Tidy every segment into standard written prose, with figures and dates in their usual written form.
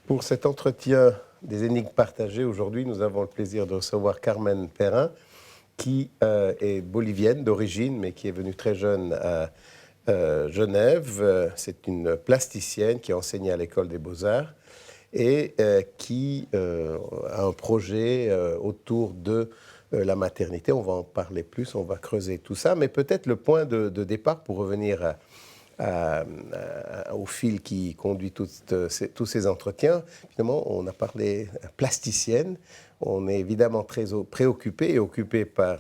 Pour cet entretien des énigmes partagées, aujourd'hui, nous avons le plaisir de recevoir Carmen Perrin, qui est bolivienne d'origine, mais qui est venue très jeune à Genève. C'est une plasticienne qui a enseigné à l'École des Beaux-Arts et qui a un projet autour de la maternité. On va en parler plus, on va creuser tout ça, mais peut-être le point de départ pour revenir au fil qui conduit tous ces entretiens. Finalement, on a parlé plasticienne. On est évidemment très préoccupé et occupé par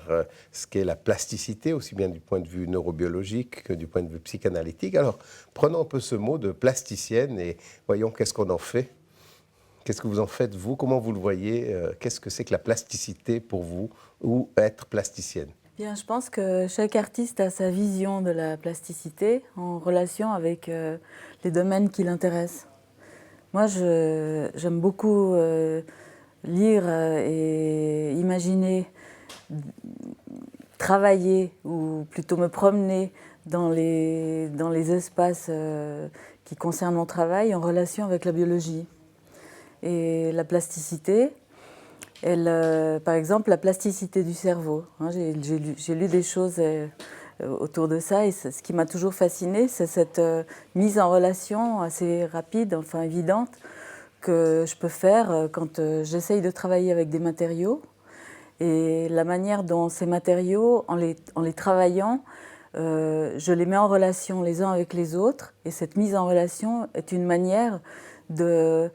ce qu'est la plasticité, aussi bien du point de vue neurobiologique que du point de vue psychanalytique. Alors, prenons un peu ce mot de plasticienne et voyons qu'est-ce qu'on en fait. Qu'est-ce que vous en faites, vous? Comment vous le voyez? Qu'est-ce que c'est que la plasticité pour vous ou être plasticienne? Bien, je pense que chaque artiste a sa vision de la plasticité en relation avec les domaines qui l'intéressent. Moi, j'aime beaucoup lire et imaginer, travailler ou plutôt me promener dans les espaces qui concernent mon travail en relation avec la biologie. Et la plasticité, par exemple, la plasticité du cerveau. J'ai lu des choses autour de ça et ce qui m'a toujours fascinée, c'est cette mise en relation assez rapide, enfin évidente, que je peux faire quand j'essaye de travailler avec des matériaux. Et la manière dont ces matériaux, en les travaillant, je les mets en relation les uns avec les autres. Et cette mise en relation est une manière de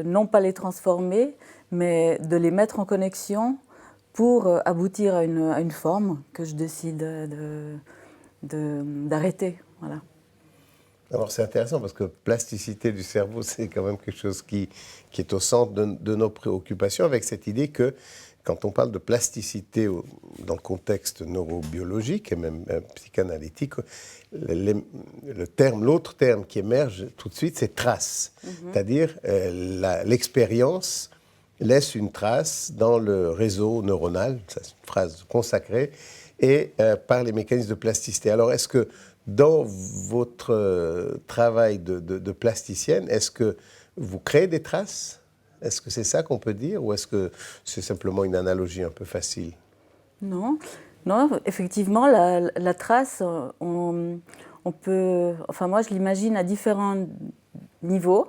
non pas les transformer, mais de les mettre en connexion pour aboutir à une forme que je décide d'arrêter. Voilà. Alors c'est intéressant parce que plasticité du cerveau, c'est quand même quelque chose qui est au centre de nos préoccupations, avec cette idée que quand on parle de plasticité dans le contexte neurobiologique et même psychanalytique, l'autre terme qui émerge tout de suite, c'est trace. C'est-à-dire l'expérience laisse une trace dans le réseau neuronal, c'est une phrase consacrée, et par les mécanismes de plasticité. Alors est-ce que dans votre travail de plasticienne, est-ce que vous créez des traces? Est-ce que c'est ça qu'on peut dire ou est-ce que c'est simplement une analogie un peu facile? Non, non, effectivement, la trace, on peut, enfin moi je l'imagine à différents niveaux.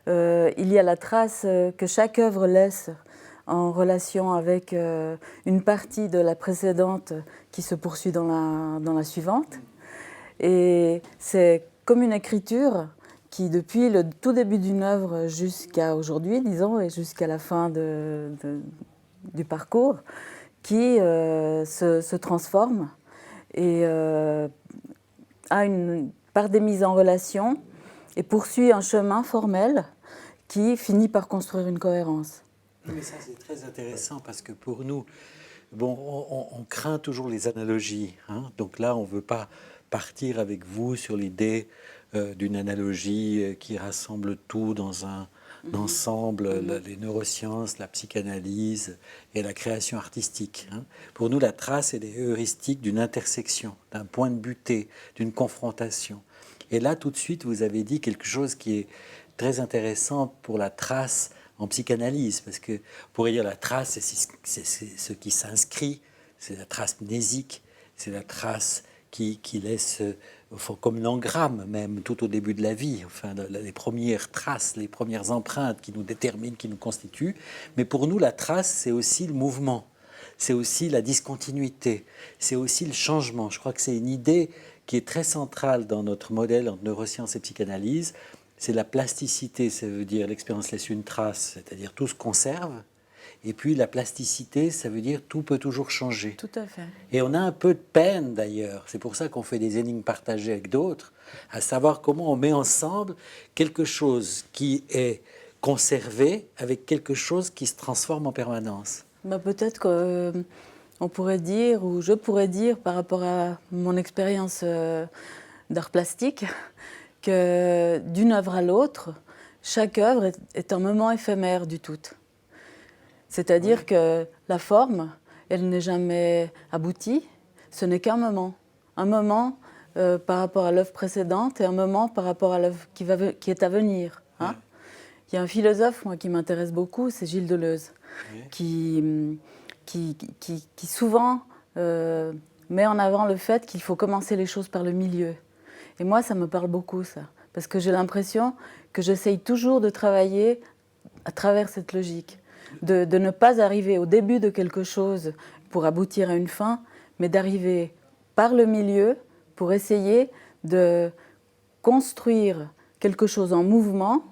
Il y a la trace que chaque œuvre laisse en relation avec une partie de la précédente qui se poursuit dans la suivante. Et c'est comme une écriture qui, depuis le tout début d'une œuvre jusqu'à aujourd'hui, disons, et jusqu'à la fin du parcours, qui se transforme et par des mises en relation et poursuit un chemin formel qui finit par construire une cohérence. Mais ça, c'est très intéressant parce que pour nous, bon, on craint toujours les analogies. Donc là, on ne veut pas partir avec vous sur l'idée d'une analogie qui rassemble tout dans un ensemble, les neurosciences, la psychanalyse et la création artistique. Pour nous, la trace est des heuristiques d'une intersection, d'un point de butée, d'une confrontation. Et là, tout de suite, vous avez dit quelque chose qui est très intéressant pour la trace en psychanalyse, parce que pourrait dire la trace, c'est ce qui s'inscrit, c'est la trace mnésique, c'est la trace qui laisse, enfin, comme l'engramme même, tout au début de la vie, enfin, les premières traces, les premières empreintes qui nous déterminent, qui nous constituent. Mais pour nous, la trace, c'est aussi le mouvement, c'est aussi la discontinuité, c'est aussi le changement. Je crois que c'est une idée qui est très centrale dans notre modèle entre neurosciences et psychanalyse. C'est la plasticité, ça veut dire l'expérience laisse une trace, c'est-à-dire tout se conserve. Et puis la plasticité, ça veut dire tout peut toujours changer. Tout à fait. Et on a un peu de peine d'ailleurs, c'est pour ça qu'on fait des énigmes partagées avec d'autres, à savoir comment on met ensemble quelque chose qui est conservé avec quelque chose qui se transforme en permanence. Peut-être qu'on pourrait dire, ou je pourrais dire par rapport à mon expérience d'art plastique, que d'une œuvre à l'autre, chaque œuvre est un moment éphémère du tout. C'est-à-dire que la forme, elle n'est jamais aboutie, ce n'est qu'un moment. Un moment par rapport à l'œuvre précédente et un moment par rapport à l'œuvre qui est à venir. Il y a un philosophe, moi, qui m'intéresse beaucoup, c'est Gilles Deleuze, qui souvent met en avant le fait qu'il faut commencer les choses par le milieu. Et moi, ça me parle beaucoup, ça. Parce que j'ai l'impression que j'essaye toujours de travailler à travers cette logique. De ne pas arriver au début de quelque chose pour aboutir à une fin, mais d'arriver par le milieu pour essayer de construire quelque chose en mouvement,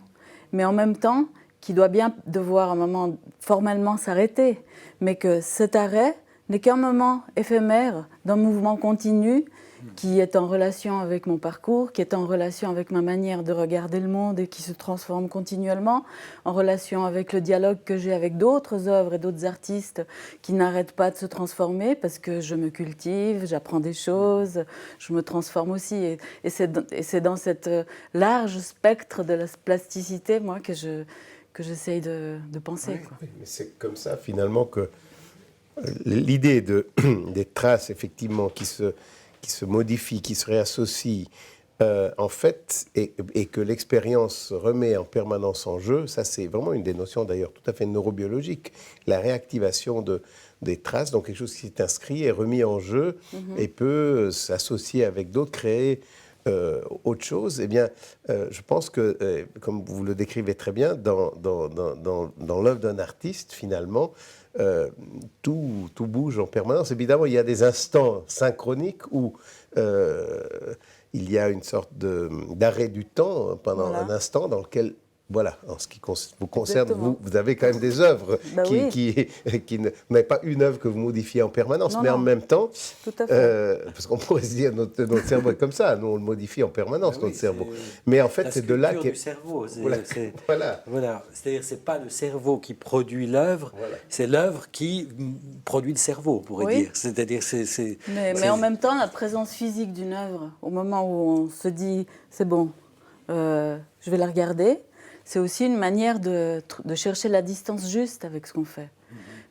mais en même temps qui doit bien devoir à un moment formellement s'arrêter, mais que cet arrêt n'est qu'un moment éphémère d'un mouvement continu qui est en relation avec mon parcours, qui est en relation avec ma manière de regarder le monde et qui se transforme continuellement, en relation avec le dialogue que j'ai avec d'autres œuvres et d'autres artistes qui n'arrêtent pas de se transformer parce que je me cultive, j'apprends des choses, je me transforme aussi. Et c'est dans cet large spectre de la plasticité, moi, que j'essaye de penser. Oui, oui, mais c'est comme ça, finalement, que l'idée des traces, effectivement, qui se modifient, qui se réassocient, en fait, et que l'expérience remet en permanence en jeu, ça c'est vraiment une des notions d'ailleurs tout à fait neurobiologiques, la réactivation des traces, donc quelque chose qui s'est inscrit est remis en jeu et peut s'associer avec d'autres, créer autre chose. Eh bien, je pense que, comme vous le décrivez très bien, dans l'œuvre d'un artiste, finalement, tout bouge en permanence. Évidemment, il y a des instants synchroniques où il y a une sorte d'arrêt du temps pendant un instant dans lequel, voilà, en ce qui vous concerne, vous avez quand même des œuvres qui n'avez pas une œuvre que vous modifiez en permanence, mais en même temps, tout à fait. parce qu'on pourrait se dire notre cerveau est comme ça, nous on le modifie en permanence, notre cerveau. Mais en fait, c'est de là que du cerveau. Voilà. C'est-à-dire, c'est pas le cerveau qui produit l'œuvre, c'est l'œuvre qui produit le cerveau, on pourrait dire. C'est-à-dire, mais en même temps, la présence physique d'une œuvre, au moment où on se dit c'est bon, je vais la regarder. C'est aussi une manière de chercher la distance juste avec ce qu'on fait.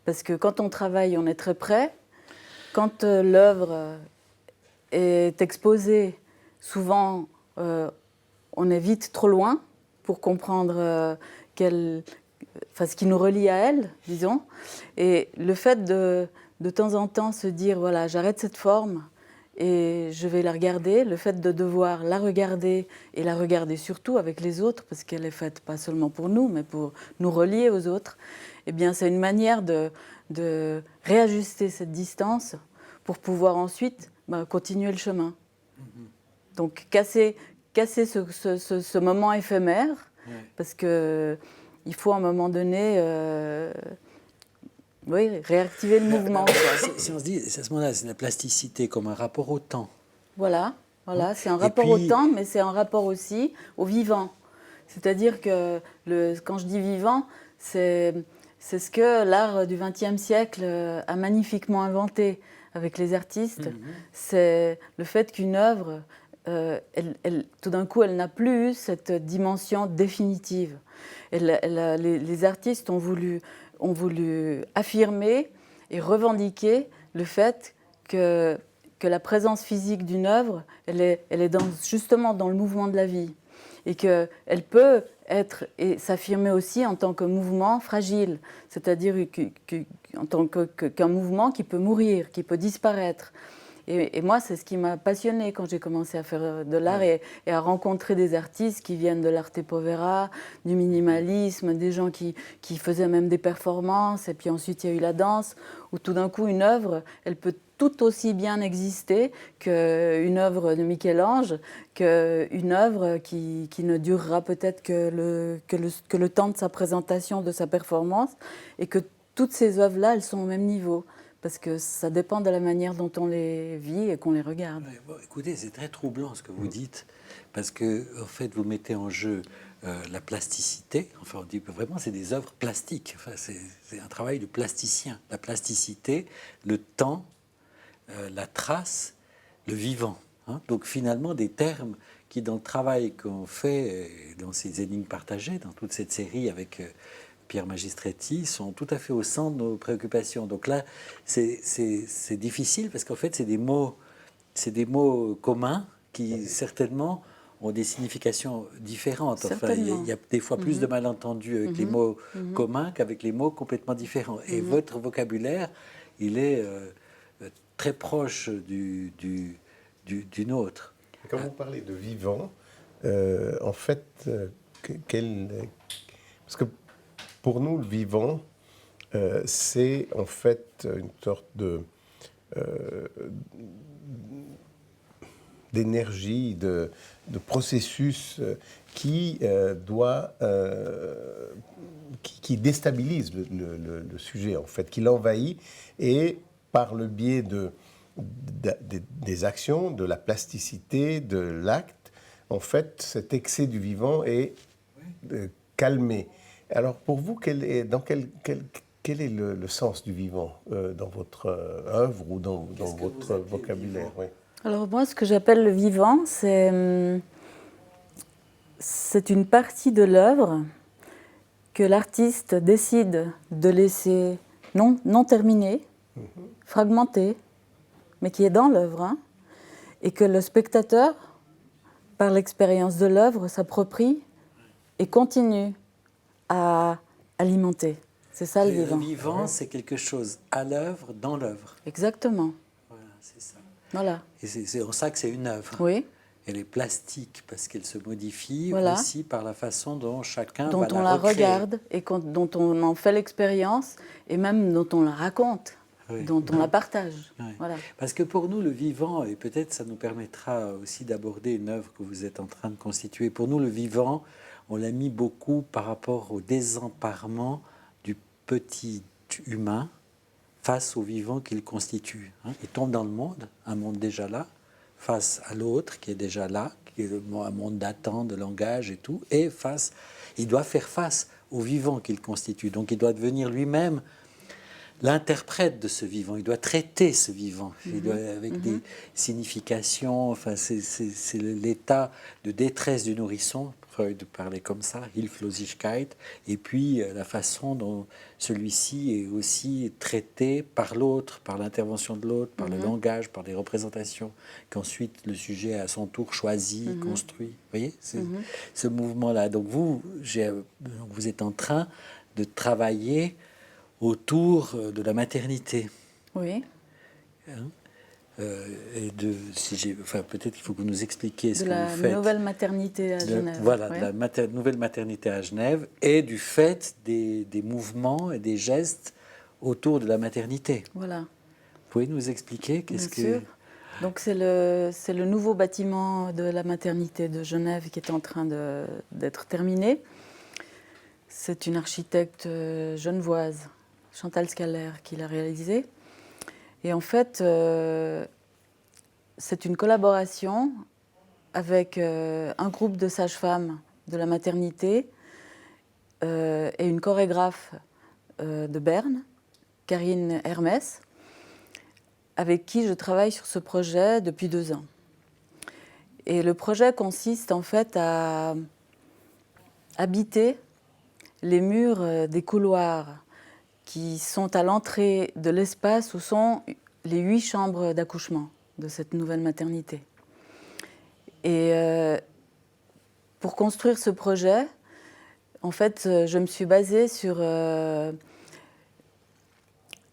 Parce que quand on travaille, on est très près. Quand l'œuvre est exposée, souvent, on est vite trop loin pour comprendre ce qui nous relie à elle, disons. Et le fait de temps en temps se dire, voilà, j'arrête cette forme, et je vais la regarder, le fait de devoir la regarder et la regarder surtout avec les autres, parce qu'elle est faite pas seulement pour nous, mais pour nous relier aux autres, eh bien c'est une manière de réajuster cette distance pour pouvoir ensuite continuer le chemin. Donc casser ce moment éphémère, parce qu'il faut à un moment donné... réactiver le mouvement. Si on se dit, à ce moment-là, c'est la plasticité comme un rapport au temps. Voilà, c'est un rapport au temps, mais c'est un rapport aussi au vivant. C'est-à-dire que, quand je dis vivant, c'est ce que l'art du XXe siècle a magnifiquement inventé avec les artistes. C'est le fait qu'une œuvre, tout d'un coup, elle n'a plus cette dimension définitive. Les artistes ont voulu affirmer et revendiquer le fait que la présence physique d'une œuvre, elle est justement dans le mouvement de la vie. Et qu'elle peut être et s'affirmer aussi en tant que mouvement fragile, c'est-à-dire en tant qu'un mouvement qui peut mourir, qui peut disparaître. Et moi, c'est ce qui m'a passionnée quand j'ai commencé à faire de l'art et à rencontrer des artistes qui viennent de l'arte povera, du minimalisme, des gens qui faisaient même des performances. Et puis ensuite, il y a eu la danse, où tout d'un coup, une œuvre, elle peut tout aussi bien exister qu'une œuvre de Michel-Ange, qu'une œuvre qui ne durera peut-être que le temps de sa présentation, de sa performance, et que toutes ces œuvres-là, elles sont au même niveau. Parce que ça dépend de la manière dont on les vit et qu'on les regarde. Bon, écoutez, c'est très troublant ce que vous dites, parce que en fait, vous mettez en jeu la plasticité. Enfin, on dit que vraiment, c'est des œuvres plastiques. Enfin, c'est un travail de plasticien. La plasticité, le temps, la trace, le vivant. Hein. Donc finalement, des termes qui, dans le travail qu'on fait, dans ces énigmes partagées, dans toute cette série avec... Pierre Magistretti, sont tout à fait au centre de nos préoccupations. Donc là, c'est difficile parce qu'en fait, c'est des mots communs qui certainement ont des significations différentes. Enfin, Certainement. il y a des fois plus de malentendus avec les mots communs qu'avec les mots complètement différents. Et votre vocabulaire, il est très proche du nôtre. Quand vous parlez de vivant, en fait, parce que pour nous, le vivant, c'est en fait une sorte d'énergie, de processus qui qui déstabilise le sujet, en fait, qui l'envahit, et par le biais des actions, de la plasticité, de l'acte, en fait, cet excès du vivant est calmé. Alors, pour vous, quel est le sens du vivant dans votre œuvre ou dans votre vocabulaire? Oui. Alors moi, ce que j'appelle le vivant, c'est une partie de l'œuvre que l'artiste décide de laisser non terminée, fragmentée, mais qui est dans l'œuvre, hein, et que le spectateur, par l'expérience de l'œuvre, s'approprie et continue à alimenter. C'est ça le vivant. Le vivant, c'est quelque chose à l'œuvre, dans l'œuvre. Exactement. Voilà, c'est ça. Voilà. Et c'est en ça que c'est une œuvre. Oui. Elle est plastique parce qu'elle se modifie Voilà. aussi par la façon dont chacun Dont va on la regarde et dont on en fait l'expérience et même dont on la raconte, Oui. dont on la partage. Oui. Voilà. Parce que pour nous, le vivant, et peut-être ça nous permettra aussi d'aborder une œuvre que vous êtes en train de constituer, pour nous, le vivant, on l'a mis beaucoup par rapport au désemparement du petit humain face au vivant qu'il constitue. Hein. Il tombe dans le monde, un monde déjà là, face à l'autre qui est déjà là, qui est un monde d'attente, de langage et tout, et il doit faire face au vivant qu'il constitue. Donc il doit devenir lui-même l'interprète de ce vivant, il doit traiter ce vivant, il doit, avec des significations, enfin c'est l'état de détresse du nourrisson, Freud parlait comme ça, Hilflosigkeit, et puis la façon dont celui-ci est aussi traité par l'autre, par l'intervention de l'autre, par le langage, par des représentations, qu'ensuite le sujet à son tour choisit, construit. Vous voyez, c'est ce mouvement-là. Donc vous êtes en train de travailler autour de la maternité. Oui. Hein, et peut-être qu'il faut que vous nous expliquiez ce que vous faites. De la nouvelle maternité à Genève. Voilà, oui. de la nouvelle maternité à Genève et du fait des mouvements et des gestes autour de la maternité. Voilà. Vous pouvez nous expliquer Bien sûr. Donc c'est le nouveau bâtiment de la maternité de Genève qui est en train d'être terminé. C'est une architecte genevoise, Chantal Scaller, qui l'a réalisé. Et en fait, c'est une collaboration avec un groupe de sages-femmes de la maternité et une chorégraphe de Berne, Karine Hermès, avec qui je travaille sur ce projet depuis 2 ans. Et le projet consiste en fait à habiter les murs des couloirs qui sont à l'entrée de l'espace où sont les 8 chambres d'accouchement de cette nouvelle maternité. Et pour construire ce projet, en fait, je me suis basée sur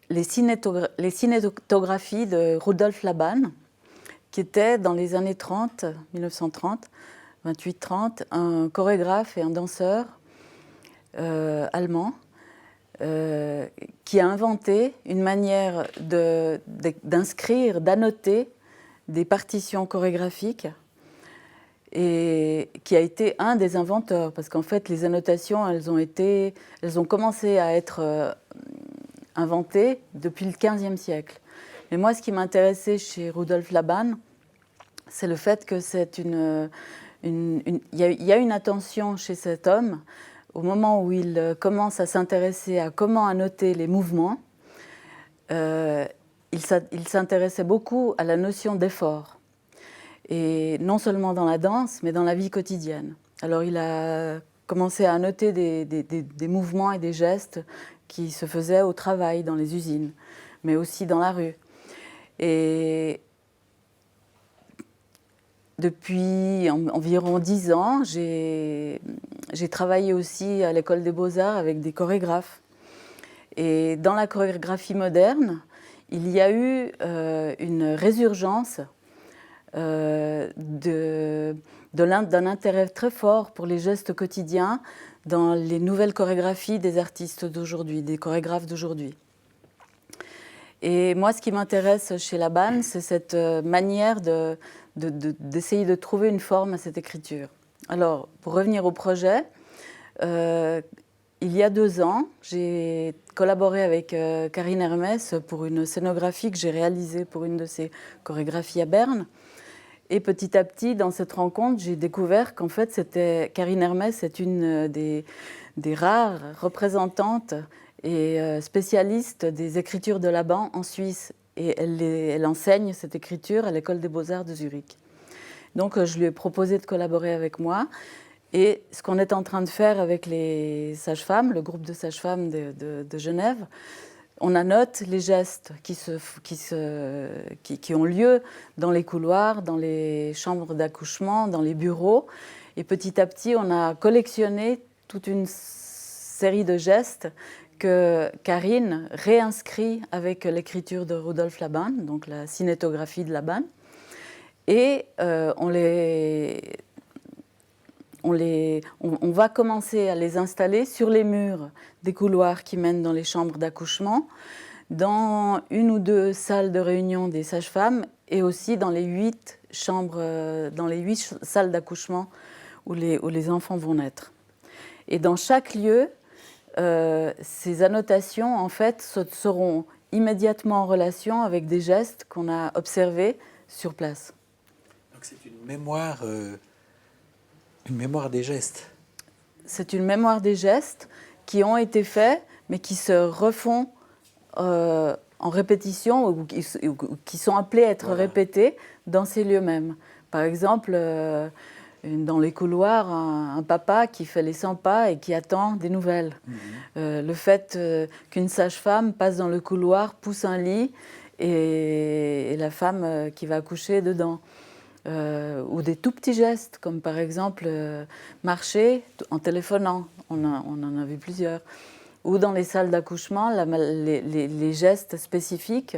les cinétographies de Rudolf Laban, qui était dans les années 30, 1930, 28-30, un chorégraphe et un danseur allemand qui a inventé une manière d'inscrire, d'annoter des partitions chorégraphiques et qui a été un des inventeurs, parce qu'en fait les annotations, elles ont commencé à être inventées depuis le XVe siècle. Mais moi, ce qui m'intéressait chez Rudolf Laban, c'est le fait que il y a une attention chez cet homme au moment où il commence à s'intéresser à comment annoter les mouvements. Il s'intéressait beaucoup à la notion d'effort, et non seulement dans la danse, mais dans la vie quotidienne. Alors il a commencé à annoter des mouvements et des gestes qui se faisaient au travail, dans les usines, mais aussi dans la rue. Et depuis environ 10 ans, j'ai travaillé aussi à l'École des Beaux-Arts avec des chorégraphes. Et dans la chorégraphie moderne, il y a eu une résurgence d'un intérêt très fort pour les gestes quotidiens dans les nouvelles chorégraphies des artistes d'aujourd'hui, des chorégraphes d'aujourd'hui. Et moi, ce qui m'intéresse chez Laban, c'est cette manière d'essayer de trouver une forme à cette écriture. Alors, pour revenir au projet, il y a 2 ans, j'ai collaboré avec Karine Hermès pour une scénographie que j'ai réalisée pour une de ses chorégraphies à Berne. Et petit à petit, dans cette rencontre, j'ai découvert qu'en fait, Karine Hermès est une des rares représentantes et spécialiste des écritures de Laban en Suisse. Et elle enseigne cette écriture à l'École des Beaux-Arts de Zurich. Donc, je lui ai proposé de collaborer avec moi. Et ce qu'on est en train de faire avec les sages-femmes, le groupe de sages-femmes de Genève, on annote les gestes qui ont lieu dans les couloirs, dans les chambres d'accouchement, dans les bureaux. Et petit à petit, on a collectionné toute une série de gestes que Karine réinscrit avec l'écriture de Rudolf Laban, donc la cinétographie de Laban. Et on va commencer à les installer sur les murs des couloirs qui mènent dans les chambres d'accouchement, dans 1 ou 2 salles de réunion des sages-femmes et aussi dans les 8 salles d'accouchement où les enfants vont naître. Et dans chaque lieu, ces annotations, en fait, seront immédiatement en relation avec des gestes qu'on a observés sur place. Donc c'est une mémoire des gestes. C'est une mémoire des gestes qui ont été faits, mais qui se refont en répétition ou qui sont appelés à être répétés dans ces lieux mêmes. Par exemple, dans les couloirs, un papa qui fait les 100 pas et qui attend des nouvelles. Le fait qu'une sage-femme passe dans le couloir, pousse un lit et la femme qui va accoucher dedans. Ou des tout petits gestes, comme par exemple marcher en téléphonant, on en a vu plusieurs. Ou dans les salles d'accouchement, les gestes spécifiques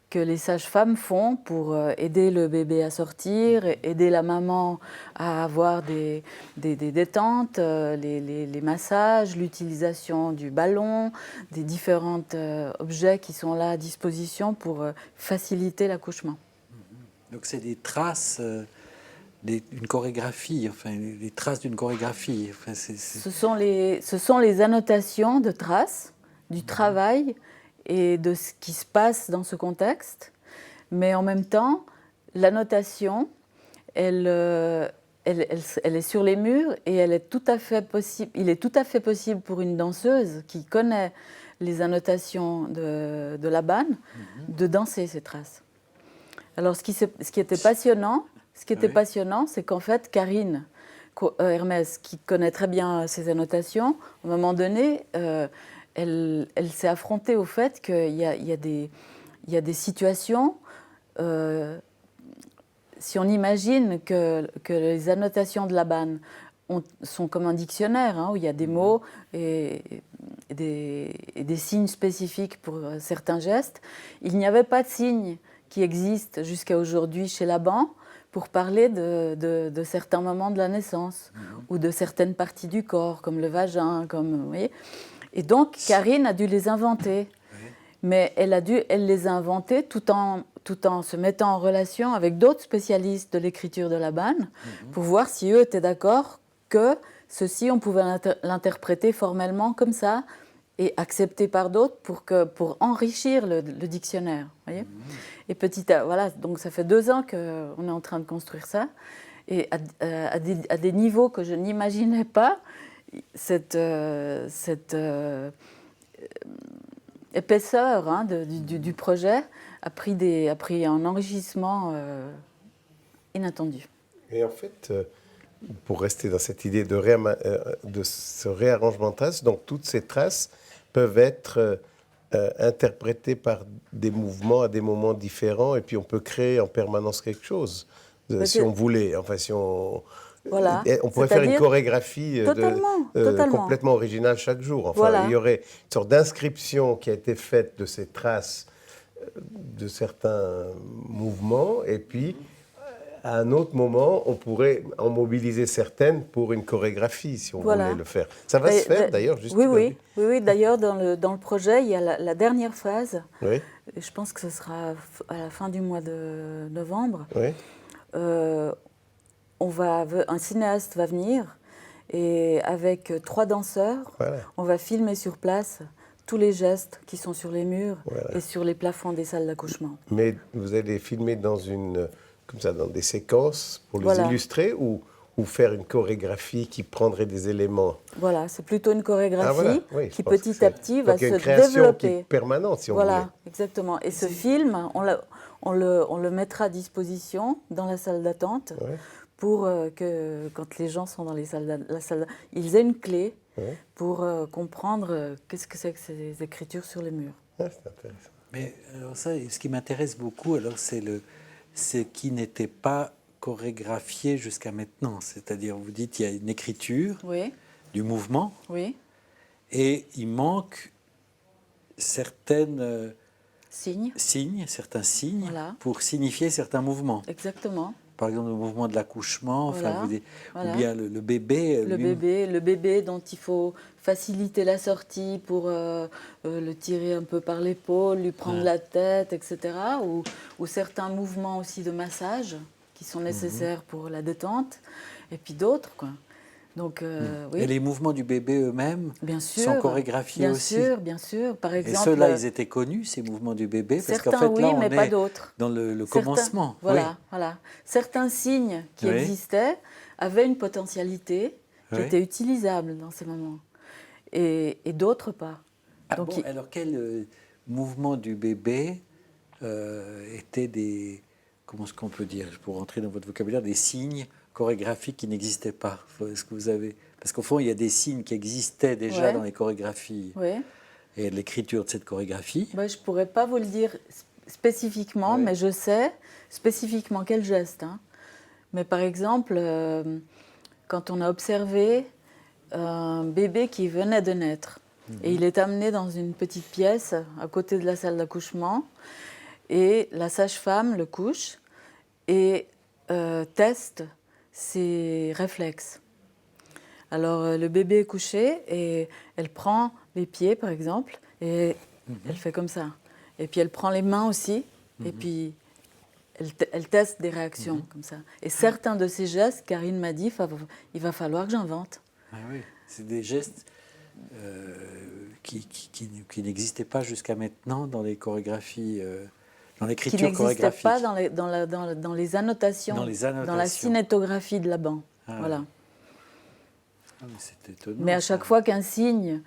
que les sages-femmes font pour aider le bébé à sortir, aider la maman à avoir des détentes, les massages, l'utilisation du ballon, des différents objets qui sont là à disposition pour faciliter l'accouchement. Donc c'est des traces d'une chorégraphie, enfin des traces d'une chorégraphie. Enfin, Ce sont les annotations de traces du travail et de ce qui se passe dans ce contexte, mais en même temps, l'annotation, elle est sur les murs et il est tout à fait possible pour une danseuse qui connaît les annotations de Laban de danser ces traces. Alors, ce qui était passionnant, c'est qu'en fait, Karine Hermès, qui connaît très bien ces annotations, à un moment donné, elle s'est affrontée au fait qu'il y a des situations. Si on imagine que les annotations de Laban sont comme un dictionnaire, hein, où il y a des mots et des signes spécifiques pour certains gestes, il n'y avait pas de signes qui existent jusqu'à aujourd'hui chez Laban pour parler de certains moments de la naissance ou de certaines parties du corps, comme le vagin, vous voyez. Et donc, Karine a dû les inventer. Mais elle les a inventés tout en se mettant en relation avec d'autres spécialistes de l'écriture de Laban pour voir si eux étaient d'accord que ceci, on pouvait l'interpréter formellement comme ça et accepté par d'autres pour enrichir le dictionnaire. Voyez. Et voilà, donc ça fait 2 ans qu'on est en train de construire ça. Et à des niveaux que je n'imaginais pas, cette épaisseur hein, du projet a pris un enrichissement inattendu. Et en fait, pour rester dans cette idée de ce réarrangement de traces, donc toutes ces traces peuvent être interprétées par des mouvements à des moments différents, et puis on peut créer en permanence quelque chose. si on voulait, enfin si on... Voilà. On pourrait faire une chorégraphie totalement. complètement originale chaque jour. Enfin, Voilà. il y aurait une sorte d'inscription qui a été faite de ces traces de certains mouvements, et puis à un autre moment, on pourrait en mobiliser certaines pour une chorégraphie, si on voulait le faire. Ça va se faire d'ailleurs, justement. Oui. D'ailleurs, dans le projet, il y a la dernière phase. Oui. Je pense que ce sera à la fin du mois de novembre. Oui. Un cinéaste va venir et avec 3 danseurs, on va filmer sur place tous les gestes qui sont sur les murs et sur les plafonds des salles d'accouchement. Mais vous allez filmer dans des séquences pour les illustrer ou faire une chorégraphie qui prendrait des éléments? Voilà, c'est plutôt une chorégraphie qui petit à petit va se développer. Donc une création qui est permanente, si on voulait. Voilà, exactement. Et ce film, on le mettra à disposition dans la salle d'attente pour que, quand les gens sont dans la salle, ils aient une clé pour comprendre qu'est-ce que c'est que ces écritures sur les murs. C'est intéressant. Mais alors ça, ce qui m'intéresse beaucoup, alors c'est ce qui n'était pas chorégraphié jusqu'à maintenant. C'est-à-dire, vous dites, il y a une écriture du mouvement, et il manque certains signes pour signifier certains mouvements. Exactement. Par exemple, le mouvement de l'accouchement, ou bien le bébé. Le bébé dont il faut faciliter la sortie pour le tirer un peu par l'épaule, lui prendre la tête, etc. Ou certains mouvements aussi de massage qui sont nécessaires pour la détente, et puis d'autres, quoi. Donc, Et les mouvements du bébé eux-mêmes sont chorégraphiés aussi. Bien sûr. Par exemple, et ceux-là, ils étaient connus, ces mouvements du bébé, parce qu'en fait, là, on mais est pas d'autres. Dans le commencement. Voilà. Certains signes qui existaient avaient une potentialité qui était utilisable dans ces moments, et d'autres pas. Donc, alors, quel mouvement du bébé étaient des... Comment est-ce qu'on peut dire, pour rentrer dans votre vocabulaire, des signes chorégraphiques qui n'existaient pas? Est-ce que vous avez... Parce qu'au fond, il y a des signes qui existaient déjà dans les chorégraphies et l'écriture de cette chorégraphie. Je ne pourrais pas vous le dire spécifiquement, mais je sais spécifiquement quel geste. Mais par exemple, quand on a observé un bébé qui venait de naître, et il est amené dans une petite pièce à côté de la salle d'accouchement, et la sage-femme le couche et teste ses réflexes. Alors, le bébé est couché et elle prend les pieds, par exemple, et elle fait comme ça. Et puis, elle prend les mains aussi, et puis elle teste des réactions comme ça. Et certains de ces gestes, Karine m'a dit, il va falloir que j'invente. Ah oui, c'est des gestes qui n'existaient pas jusqu'à maintenant dans les chorégraphies... dans l'écriture chorégraphique. Qui n'existait pas dans les annotations, dans la cinétographie de Laban. Voilà. C'est étonnant. Mais à chaque fois qu'un signe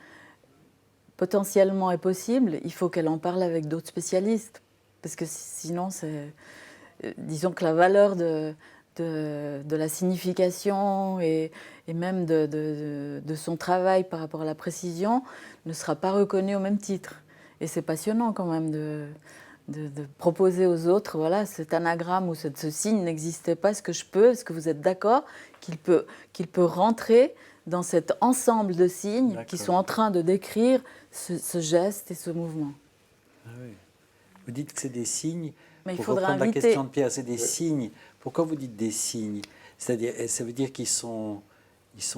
potentiellement est possible, il faut qu'elle en parle avec d'autres spécialistes. Parce que sinon, disons que la valeur de la signification et même de son travail par rapport à la précision ne sera pas reconnue au même titre. Et c'est passionnant quand même de proposer aux autres, voilà, cet anagramme ou ce signe n'existait pas, est-ce que vous êtes d'accord qu'il peut rentrer dans cet ensemble de signes qui sont en train de décrire ce geste et ce mouvement. Ah oui. Vous dites que c'est des signes, mais pour reprendre la question de Pierre, c'est des signes. Pourquoi vous dites des signes? C'est-à-dire, ça veut dire qu'ils sont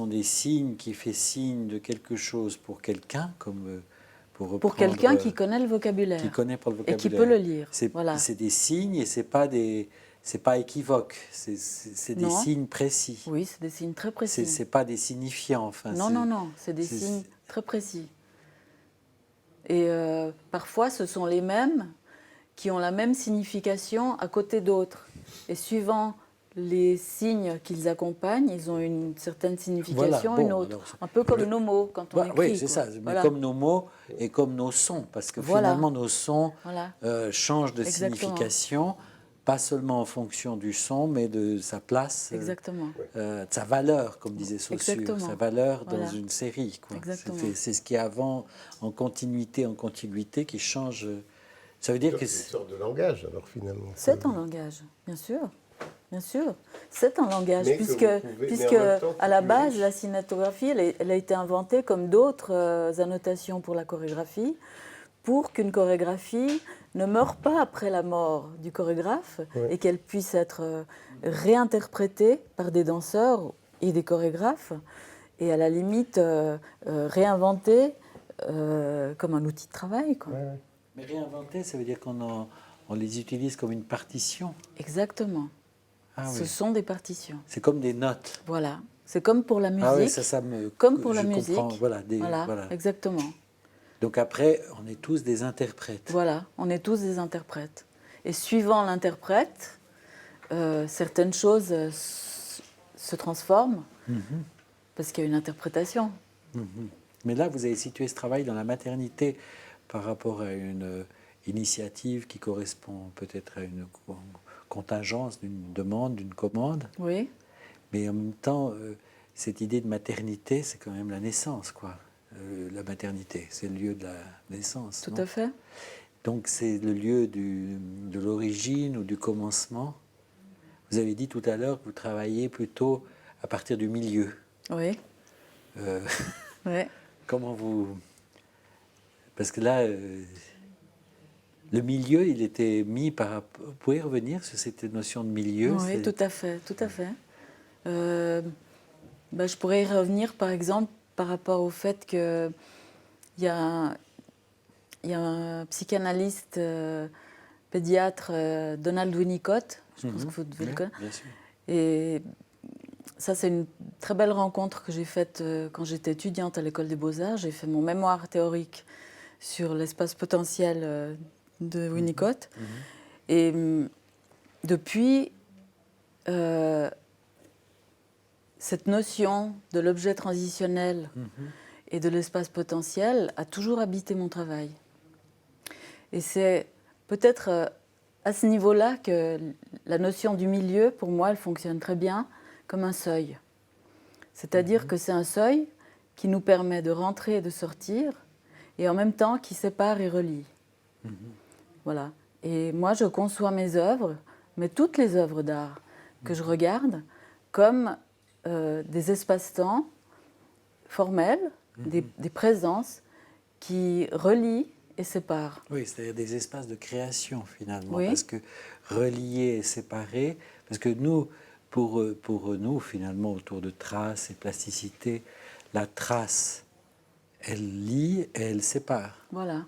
des signes qui font signe de quelque chose pour quelqu'un, comme... Pour quelqu'un qui connaît le vocabulaire. Qui connaît pas le vocabulaire. Et qui peut le lire. C'est des signes et c'est pas équivoque. C'est des signes précis. Oui, c'est des signes très précis. C'est pas des signifiants. Enfin, non. C'est des signes très précis. Et parfois, ce sont les mêmes qui ont la même signification à côté d'autres. Et suivant les signes qu'ils accompagnent, ils ont une certaine signification, une autre. Alors, un peu comme nos mots quand on écrit. Oui, c'est ça. Mais comme nos mots et comme nos sons. Parce que finalement, nos sons changent de signification, pas seulement en fonction du son, mais de sa place, de sa valeur, comme disait Saussure, sa valeur dans une série. C'est ce qui est avant, en continuité, qui change. Ça veut dire que c'est une sorte de langage, alors finalement. C'est un langage, bien sûr. Bien sûr, c'est un langage, Mais que puisque, vous pouvez- mais puisque en même temps, à la plus base, riche. la cinématographie, elle a été inventée comme d'autres annotations pour la chorégraphie, pour qu'une chorégraphie ne meure pas après la mort du chorégraphe Ouais. et qu'elle puisse être réinterprétée par des danseurs et des chorégraphes, et à la limite réinventée comme un outil de travail, quoi. Ouais, ouais. Mais réinventer, ça veut dire on les utilise comme une partition. Exactement. Ah Ce oui. sont des partitions. C'est comme des notes. Voilà. C'est comme pour la musique. Ah oui, ça me. Comme pour la je musique. comprends. Voilà, Voilà, exactement. Donc après, on est tous des interprètes. Voilà, on est tous des interprètes. Et suivant l'interprète, certaines choses se transforment parce qu'il y a une interprétation. Mais là, vous avez situé ce travail dans la maternité par rapport à une initiative qui correspond peut-être à une contingence, d'une demande, d'une commande. Oui, Mais en même temps, cette idée de maternité, c'est quand même la naissance, quoi. La maternité, c'est le lieu de la naissance. tout non à fait. Donc c'est le lieu de l'origine ou du commencement. Vous avez dit tout à l'heure que vous travaillez plutôt à partir du milieu. Oui, Euh, oui. comment vous... Parce que là, le milieu, il était mis par... Vous pouvez revenir sur cette notion de milieu? Oui, tout à fait, tout à fait. Je pourrais y revenir, par exemple, par rapport au fait qu'il y a un psychanalyste pédiatre, Donald Winnicott, je pense que vous devez le connaître. Bien sûr. Et ça, c'est une très belle rencontre que j'ai faite quand j'étais étudiante à l'École des Beaux-Arts. J'ai fait mon mémoire théorique sur l'espace potentiel de Winnicott. Et depuis, cette notion de l'objet transitionnel et de l'espace potentiel a toujours habité mon travail. Et c'est peut-être à ce niveau-là que la notion du milieu, pour moi, elle fonctionne très bien comme un seuil. C'est-à-dire que c'est un seuil qui nous permet de rentrer et de sortir, et en même temps qui sépare et relie. Voilà. Et moi, je conçois mes œuvres, mais toutes les œuvres d'art que je regarde, comme des espaces-temps formels, des présences qui relient et séparent. Oui, c'est-à-dire des espaces de création finalement, Oui. parce que reliés et séparés, parce que nous, pour nous finalement, autour de traces et plasticité, la trace, elle lie et elle sépare. Voilà,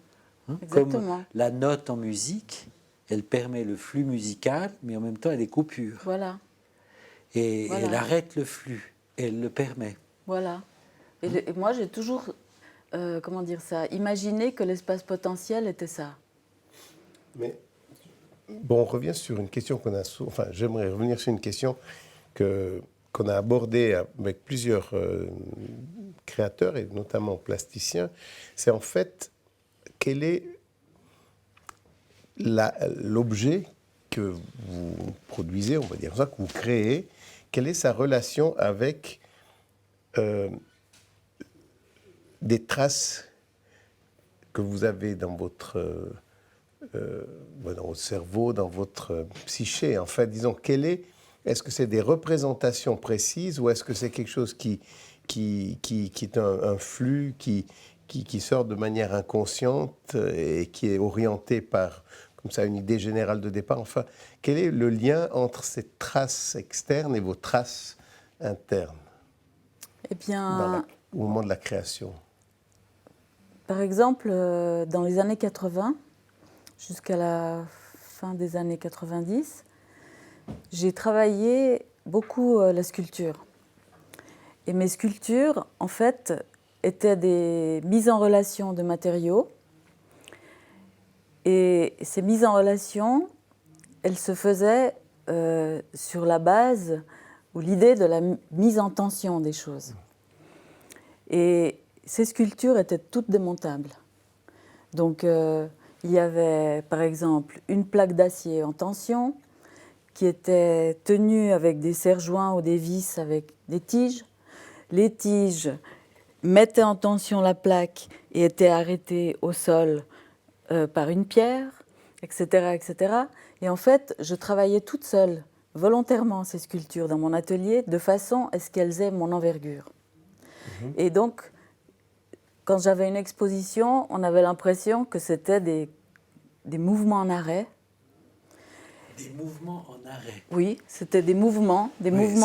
Hein, exactement. comme la note en musique, elle permet le flux musical, mais en même temps elle est coupure. Voilà, Et Voilà. elle arrête le flux, et elle le permet. voilà. Et moi, j'ai toujours, imaginé que l'espace potentiel était ça. Mais bon, on revient sur une question qu'on a... Enfin, j'aimerais revenir sur une question qu'on a abordée avec plusieurs créateurs, et notamment plasticiens. C'est en fait, quel est l'objet que vous produisez, on va dire ça, que vous créez, quelle est sa relation avec des traces que vous avez dans votre cerveau, dans votre psyché. En fait, disons, est-ce que c'est des représentations précises ou est-ce que c'est quelque chose qui est un flux qui sort de manière inconsciente et qui est orienté par, comme ça, une idée générale de départ? Enfin, quel est le lien entre ces traces externes et vos traces internes Eh bien, au moment de la création? par exemple, dans les années 80, jusqu'à la fin des années 90, j'ai travaillé beaucoup la sculpture. Et mes sculptures, en fait, étaient des mises en relation de matériaux. Et ces mises en relation, elles se faisaient sur la base ou l'idée de la mise en tension des choses. Et ces sculptures étaient toutes démontables. Donc, il y avait, par exemple, une plaque d'acier en tension qui était tenue avec des serre-joints ou des vis avec des tiges. Les tiges mettaient en tension la plaque et étaient arrêtées au sol par une pierre, etc., etc. Et en fait, je travaillais toute seule volontairement ces sculptures dans mon atelier de façon à ce qu'elles aient mon envergure. Et donc, quand j'avais une exposition, on avait l'impression que c'était des mouvements en arrêt. Des mouvements en arrêt. Oui, c'était des mouvements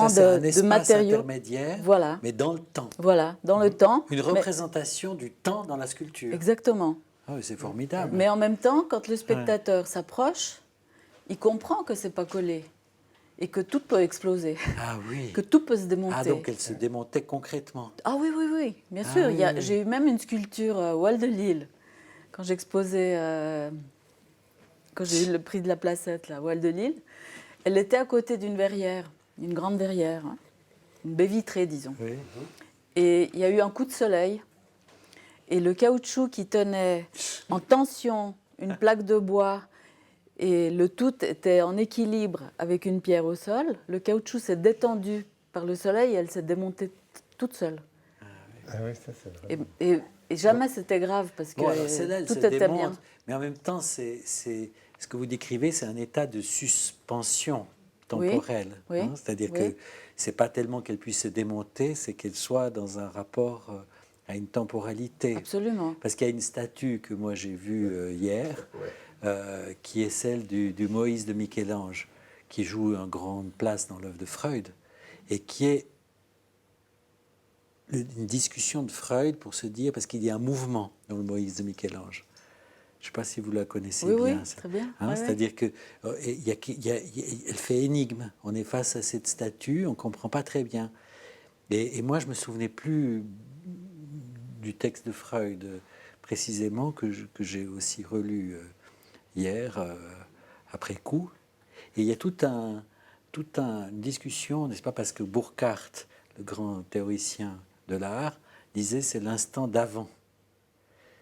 Ça, de espace matériaux. Intermédiaire, Voilà. mais dans le temps. Voilà, dans le temps. Une représentation du temps dans la sculpture. Exactement. Ah oui, c'est formidable. Mais en même temps, quand le spectateur s'approche, il comprend que c'est pas collé et que tout peut exploser, Ah oui. que tout peut se démonter. Ah, donc elle se démontait concrètement. Ah oui, oui, oui, bien Ah sûr. oui, oui. J'ai eu même une sculpture Wall de Lille, quand j'exposais, quand j'ai eu le prix de la Placette, la Wall de Lille. Elle était à côté d'une verrière, une grande verrière, hein, une baie vitrée, disons. Oui. Et il y a eu un coup de soleil, et le caoutchouc qui tenait en tension une plaque de bois, et le tout était en équilibre avec une pierre au sol. Le caoutchouc s'est détendu par le soleil et elle s'est démontée toute seule. Ah oui, ça c'est vrai. Et jamais c'était grave parce que Bon, alors celle-là, elle tout se était démonte, bien. mais en même temps, ce que vous décrivez, c'est un état de suspension temporelle. Oui, oui, C'est-à-dire oui. que c'est pas tellement qu'elle puisse se démonter, c'est qu'elle soit dans un rapport à une temporalité. Absolument. Parce qu'il y a une statue que moi j'ai vue hier, qui est celle du Moïse de Michel-Ange, qui joue une grande place dans l'œuvre de Freud, et qui est une discussion de Freud pour se dire, parce qu'il y a un mouvement dans le Moïse de Michel-Ange. Je ne sais pas si vous la connaissez Oui, bien. oui, ça. très bien. Hein, Ouais, c'est-à-dire que elle fait énigme. On est face à cette statue, on ne comprend pas très bien. Et moi, je ne me souvenais plus du texte de Freud précisément, que j'ai aussi relu hier, après coup. Et il y a une discussion, n'est-ce pas, parce que Burckhardt, le grand théoricien de l'art, disait c'est l'instant d'avant.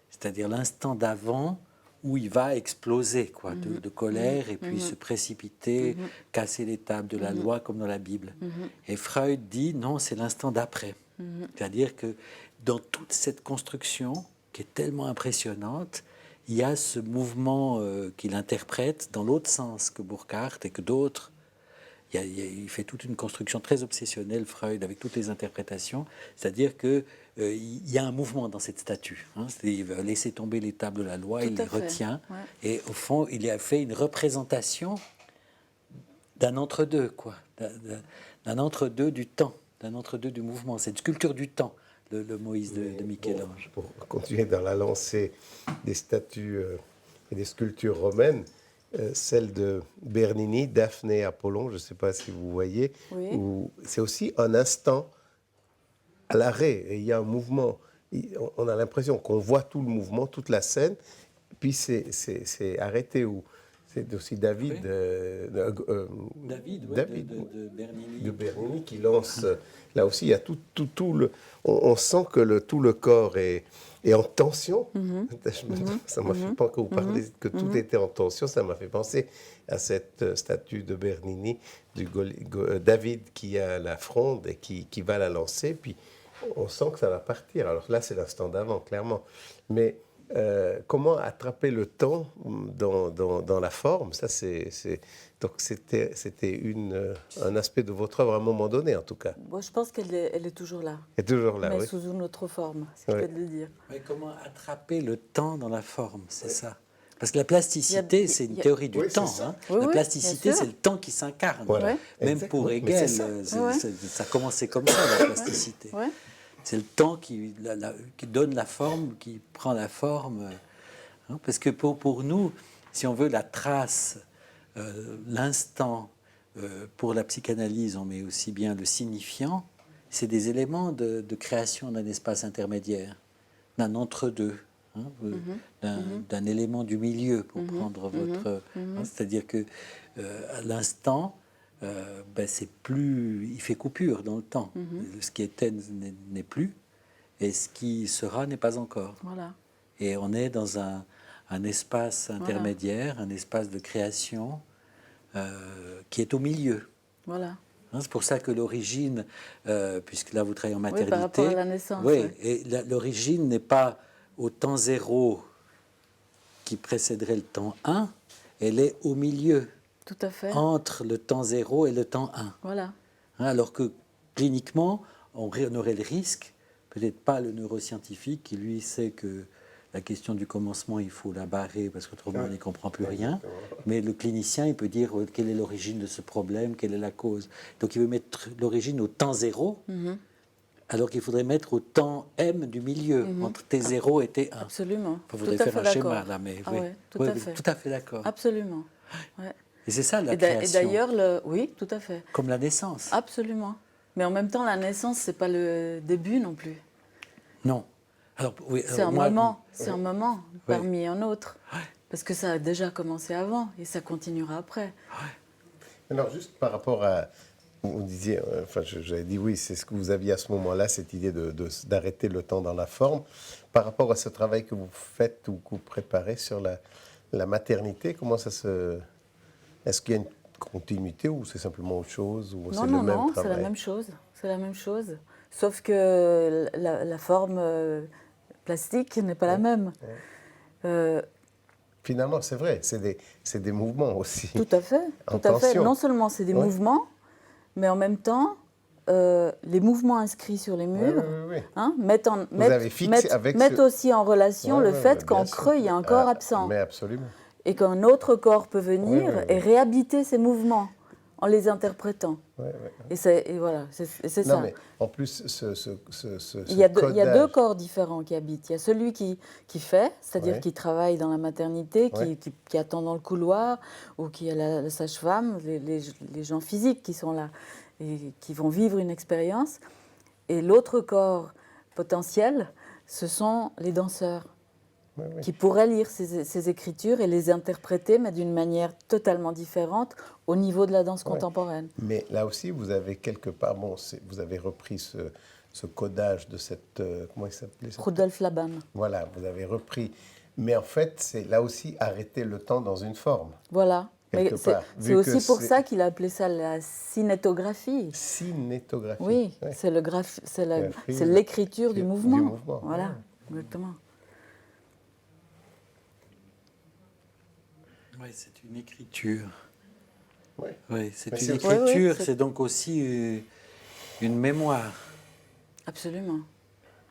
C'est-à-dire l'instant d'avant où il va exploser quoi, de colère et puis se précipiter, casser les tables de la loi comme dans la Bible. Et Freud dit non, c'est l'instant d'après. C'est-à-dire que dans toute cette construction qui est tellement impressionnante, il y a ce mouvement qu'il interprète dans l'autre sens que Burckhardt et que d'autres. Il fait toute une construction très obsessionnelle, Freud, avec toutes les interprétations. C'est-à-dire qu'il y a un mouvement dans cette statue. Hein. Il va laisser tomber les tables de la loi, il les retient. Ouais. Et au fond, il a fait une représentation d'un entre-deux, quoi. D'un entre-deux du temps, d'un entre-deux du mouvement. C'est une sculpture du temps, le Moïse de Michel-Ange. Pour continuer dans la lancée des statues et des sculptures romaines, celle de Bernini, Daphné Apollon, je ne sais pas si vous voyez, où c'est aussi un instant à l'arrêt, et il y a un mouvement. On a l'impression qu'on voit tout le mouvement, toute la scène, puis c'est arrêté. C'est aussi David, David de Bernini. De Bernini qui lance. Là aussi, il y a tout le. On sent que tout le corps est en tension. Ça m'a fait penser, quand vous parlez que tout était en tension, ça m'a fait penser à cette statue de Bernini, David qui a la fronde et qui va la lancer, puis on sent que ça va partir. Alors là, c'est l'instant d'avant, clairement. Mais comment attraper le temps dans la forme, ça donc c'était un aspect de votre œuvre à un moment donné, en tout cas. Bon, je pense qu'elle est toujours là. Elle est toujours là, mais oui. sous une autre forme, c'est le cas de le dire. Mais comment attraper le temps dans la forme, c'est ça. Parce que la plasticité, c'est une théorie du temps. Hein. La plasticité, c'est le temps qui s'incarne. Voilà. Même Exactement. pour Hegel, ça a commencé comme ça, la plasticité. C'est le temps qui donne la forme, qui prend la forme. Hein, parce que pour nous, si on veut la trace, l'instant, pour la psychanalyse, on met aussi bien le signifiant, c'est des éléments de création d'un espace intermédiaire, d'un entre-deux. Hein, d'un élément du milieu, pour prendre votre... Hein, c'est-à-dire que à l'instant, c'est plus... Il fait coupure dans le temps. Ce qui était n'est plus, et ce qui sera n'est pas encore. Voilà. Et on est dans un espace intermédiaire, un espace de création qui est au milieu. Voilà. Hein, c'est pour ça que l'origine, puisque là vous travaillez en maternité... par rapport à la naissance. Oui, et l'origine n'est pas au temps 0 qui précéderait le temps 1, elle est au milieu. Tout à fait. entre le temps 0 et le temps 1. Voilà. Alors que cliniquement, on aurait le risque, peut-être pas le neuroscientifique qui lui sait que la question du commencement, il faut la barrer parce qu'autrement on n'y comprend plus rien. Mais le clinicien, il peut dire quelle est l'origine de ce problème, quelle est la cause. Donc il veut mettre l'origine au temps 0, alors qu'il faudrait mettre au temps M du milieu, entre T0 et T1. Absolument. Il faudrait tout à faire fait un schéma d'accord. là, mais Ah oui. ouais, tout Oui, à oui, fait. tout à fait d'accord. Absolument. Ouais. Et c'est ça la Et création, d'ailleurs, oui, tout à fait. comme la naissance. Absolument. Mais en même temps, la naissance, c'est pas le début non plus. Non. Alors, oui, C'est un moi, moment, c'est un moment Oui. parmi un autre. Parce que ça a déjà commencé avant et ça continuera après. Alors, juste par rapport à. Vous disiez, enfin, j'avais dit oui, c'est ce que vous aviez à ce moment-là, cette idée d'arrêter le temps dans la forme. Par rapport à ce travail que vous faites ou que vous préparez sur la maternité, comment ça se. Est-ce qu'il y a une continuité ou c'est simplement autre chose ou c'est le même Non, travail? c'est la même chose. C'est la même chose. Sauf que la forme plastique n'est pas la même. Finalement, c'est vrai, c'est des mouvements aussi. Tout à fait, En tout à fait. tension. Non seulement c'est des Ouais. mouvements, mais en même temps, les mouvements inscrits sur les murs Oui. hein, avez fixé avec mettent ce- aussi en relation le fait bien qu'en sûr. creux, il y a un corps absent. Mais absolument. Et qu'un autre corps peut venir Oui. et réhabiter ces mouvements en les interprétant. Ouais. Et voilà, c'est Non, ça. mais en plus, ce Il y a deux codage- corps différents qui habitent. Il y a celui qui fait, c'est-à-dire Ouais. qui travaille dans la maternité, Ouais. qui attend dans le couloir, ou qui est la sage-femme, les gens physiques qui sont là et qui vont vivre une expérience. Et l'autre corps potentiel, ce sont les danseurs Oui. qui pourraient lire ces écritures et les interpréter, mais d'une manière totalement différente au niveau de la danse contemporaine. Mais là aussi, vous avez quelque part, vous avez repris ce codage de cette, comment il s'appelait cette- Rudolf Laban. Voilà, vous avez repris. Mais en fait, c'est là aussi arrêter le temps dans une forme. Voilà. Mais Quelque part, c'est vu aussi que pour c'est- ça qu'il a appelé ça la cinétographie. Cinétographie. Oui, Ouais. c'est l'écriture du mouvement. Du mouvement, Voilà, ouais. exactement. Oui, c'est une écriture. Oui. Oui, c'est Mais une c'est- écriture, Oui, c'est- c'est donc aussi une mémoire. Absolument.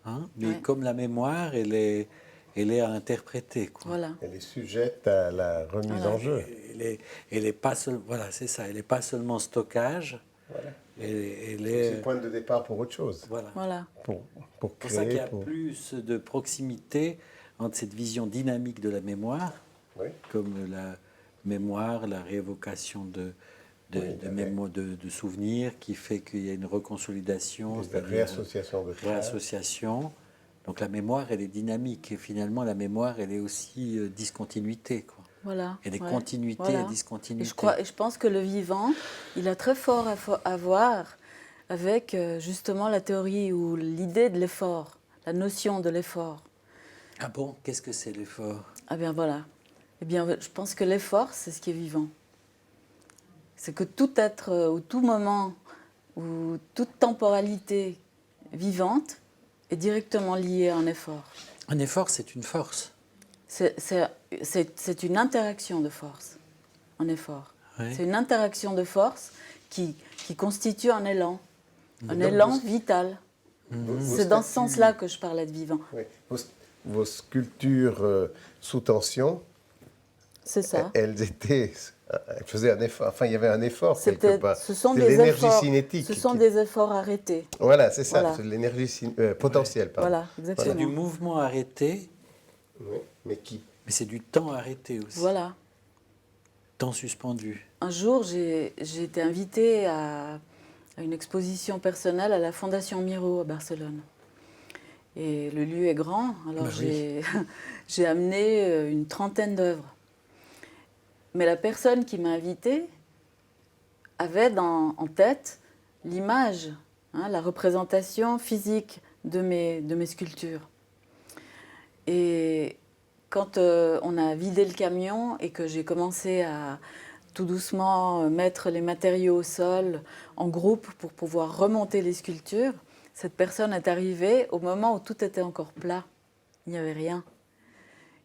Hein, mais Ouais. comme la mémoire, elle est à interpréter. Quoi. Voilà. Elle est sujette à la remise Voilà. en jeu. Elle est pas voilà, c'est ça. Elle n'est pas seulement stockage. Voilà. Elle C'est est le point de départ pour autre chose. voilà. Voilà. Pour C'est pour ça qu'il y créer. a plus de proximité entre cette vision dynamique de la mémoire, Oui. comme la mémoire, la réévocation de souvenirs, qui fait qu'il y a une reconsolidation, Des c'est-à-dire réassociations de traces. réassociation. Donc la mémoire, elle est dynamique. Et finalement, la mémoire, elle est aussi discontinuité. Quoi. Voilà. Elle est ouais. continuité Voilà. et Et discontinuité. je pense que le vivant, il a très fort à voir avec justement la théorie ou l'idée de l'effort, la notion de l'effort. Ah bon, qu'est-ce que c'est l'effort? Ah bien voilà. Eh bien, je pense que l'effort, c'est ce qui est vivant. C'est que tout être ou tout moment ou toute temporalité vivante est directement liée à un effort. Un effort, c'est une force. C'est une interaction de force, un effort. Oui. C'est une interaction de force qui constitue un élan, un donc, élan vital. Vos C'est dans ce statues- sens-là que je parlais de vivant. Oui. Vos sculptures sous tension, C'est ça. elles faisaient un effort. Enfin, il y avait un effort quelque C'était- part. Ce sont C'était des l'énergie efforts. cinétique. Ce sont qui- des efforts arrêtés. Voilà, c'est ça. Voilà. C'est de l'énergie potentielle, pardon. Voilà, C'est exactement. du mouvement arrêté, Oui. Mais qui mais c'est du temps arrêté aussi. Voilà. Temps suspendu. Un jour, j'ai été invitée à une exposition personnelle à la Fondation Miro à Barcelone. Et le lieu est grand, alors Bah oui. j'ai amené une trentaine d'œuvres. Mais la personne qui m'a invitée avait en tête l'image, hein, la représentation physique de mes sculptures. Et quand on a vidé le camion et que j'ai commencé à tout doucement mettre les matériaux au sol en groupe pour pouvoir remonter les sculptures, cette personne est arrivée au moment où tout était encore plat. Il n'y avait rien.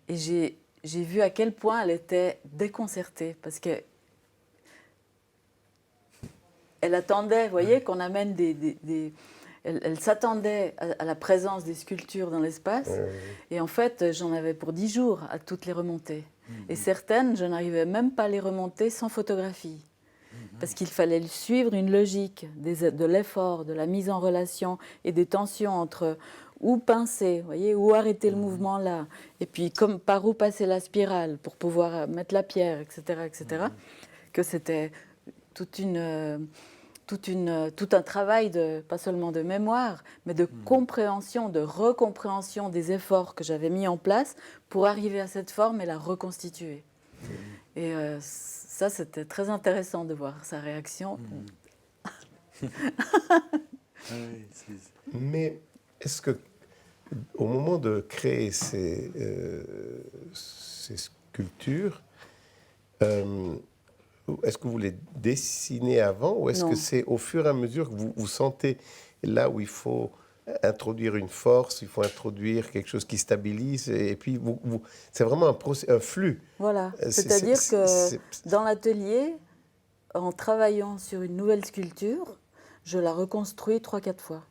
Et j'ai vu à quel point elle était déconcertée parce que elle attendait, vous voyez, qu'on amène elle s'attendait à la présence des sculptures dans l'espace. Et en fait, j'en avais pour 10 jours à toutes les remonter. Et certaines, je n'arrivais même pas à les remonter sans photographie. Parce qu'il fallait suivre une logique de l'effort, de la mise en relation et des tensions entre où pincer, vous voyez, où arrêter le mouvement là, et puis par où passer la spirale pour pouvoir mettre la pierre, etc., que c'était tout un travail, pas seulement de mémoire, mais de compréhension, de recompréhension des efforts que j'avais mis en place pour arriver à cette forme et la reconstituer. Et ça, c'était très intéressant de voir sa réaction. Mais est-ce que, au moment de créer ces sculptures, est-ce que vous les dessinez avant ou est-ce que c'est au fur et à mesure que vous sentez là où il faut introduire une force, il faut introduire quelque chose qui stabilise et puis c'est vraiment un flux. Voilà, c'est-à-dire que dans l'atelier, en travaillant sur une nouvelle sculpture, je la reconstruis 3-4 fois.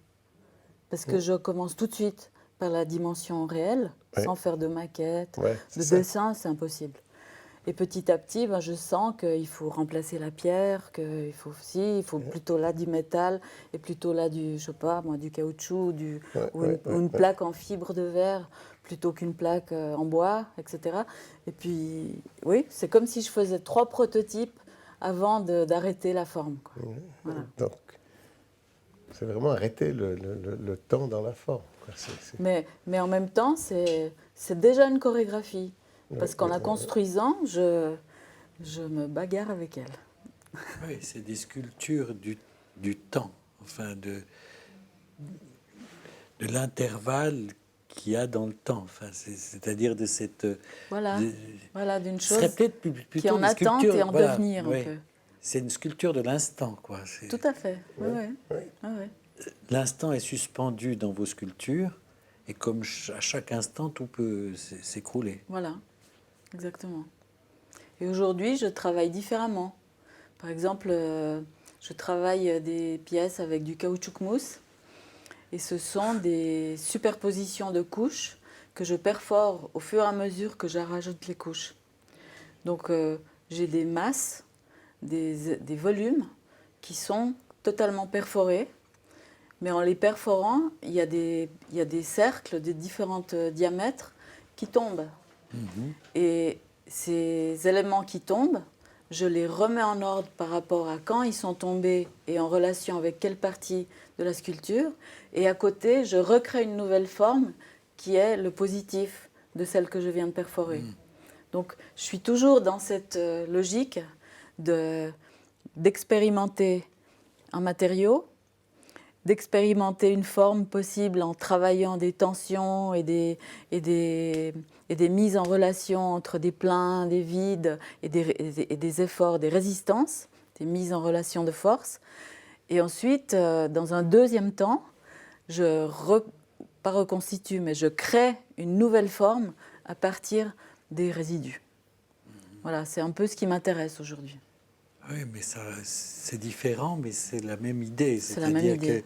Parce que je commence tout de suite par la dimension réelle, sans faire de maquette, de dessin, c'est impossible. Et petit à petit, je sens qu'il faut remplacer la pierre, qu'il faut plutôt là du métal et plutôt là du caoutchouc ou une plaque en fibre de verre plutôt qu'une plaque en bois, etc. Et puis, oui, c'est comme si je faisais 3 prototypes avant d'arrêter la forme, quoi. Voilà. Donc, c'est vraiment arrêter le temps dans la forme, quoi. Mais en même temps, c'est déjà une chorégraphie. Parce qu'en la construisant, je me bagarre avec elle. Oui, c'est des sculptures du temps, enfin de l'intervalle qu'il y a dans le temps. Enfin, c'est-à-dire de cette... Voilà, d'une chose plutôt qui est en attente et en devenir un peu. C'est une sculpture de l'instant, quoi. Tout à fait, oui. L'instant est suspendu dans vos sculptures et comme à chaque instant, tout peut s'écrouler. Voilà. Exactement. Et aujourd'hui, je travaille différemment. Par exemple, je travaille des pièces avec du caoutchouc mousse. Et ce sont des superpositions de couches que je perfore au fur et à mesure que je rajoute les couches. Donc, j'ai des masses, des volumes qui sont totalement perforés. Mais en les perforant, il y a des cercles de différents diamètres qui tombent. Et ces éléments qui tombent, je les remets en ordre par rapport à quand ils sont tombés et en relation avec quelle partie de la sculpture. Et à côté, je recrée une nouvelle forme qui est le positif de celle que je viens de perforer. Donc, je suis toujours dans cette logique d'expérimenter un matériau, d'expérimenter une forme possible en travaillant des tensions et des mises en relation entre des pleins, des vides et des efforts, des résistances, des mises en relation de force. Et ensuite, dans un deuxième temps, pas reconstitue, mais je crée une nouvelle forme à partir des résidus. Voilà, c'est un peu ce qui m'intéresse aujourd'hui. Oui, mais c'est différent, mais c'est la même idée. C'est la même idée.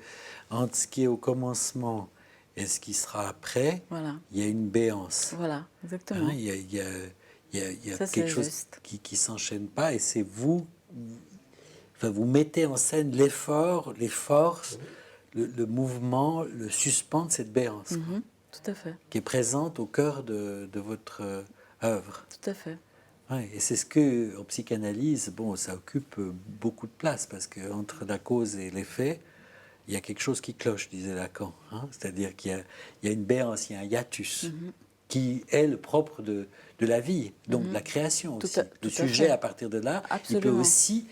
Entre ce qui est au commencement et ce qui sera après, il y a une béance. Voilà, exactement. Il y a quelque chose qui ne s'enchaîne pas et c'est vous mettez en scène l'effort, les forces, le mouvement, le suspens de cette béance. Tout à fait. Qui est présente au cœur de votre œuvre. Tout à fait. Ouais, et c'est ce que, en psychanalyse, ça occupe beaucoup de place parce qu'entre la cause et l'effet, il y a quelque chose qui cloche, disait Lacan. C'est-à-dire qu'il y a une béance, il y a un hiatus qui est le propre de la vie, donc la création aussi. Le sujet, à partir de là, il peut aussi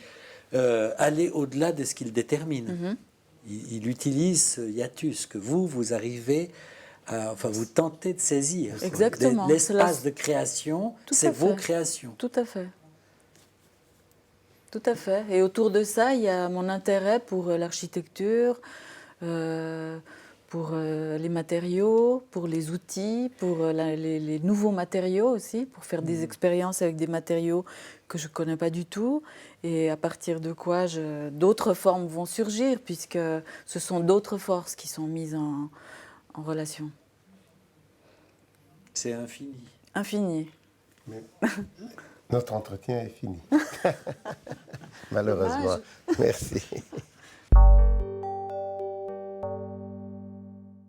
aller au-delà de ce qu'il détermine. Il utilise ce hiatus que vous arrivez vous tentez de saisir. Exactement. L'espace de création, c'est vos créations. Tout à fait. Tout à fait. Et autour de ça, il y a mon intérêt pour l'architecture, pour les matériaux, pour les outils, pour les nouveaux matériaux aussi, pour faire des expériences avec des matériaux que je ne connais pas du tout, et à partir de quoi d'autres formes vont surgir, puisque ce sont d'autres forces qui sont mises en relation. C'est infini. Infini. Mais notre entretien est fini. Malheureusement. Dommage. Merci.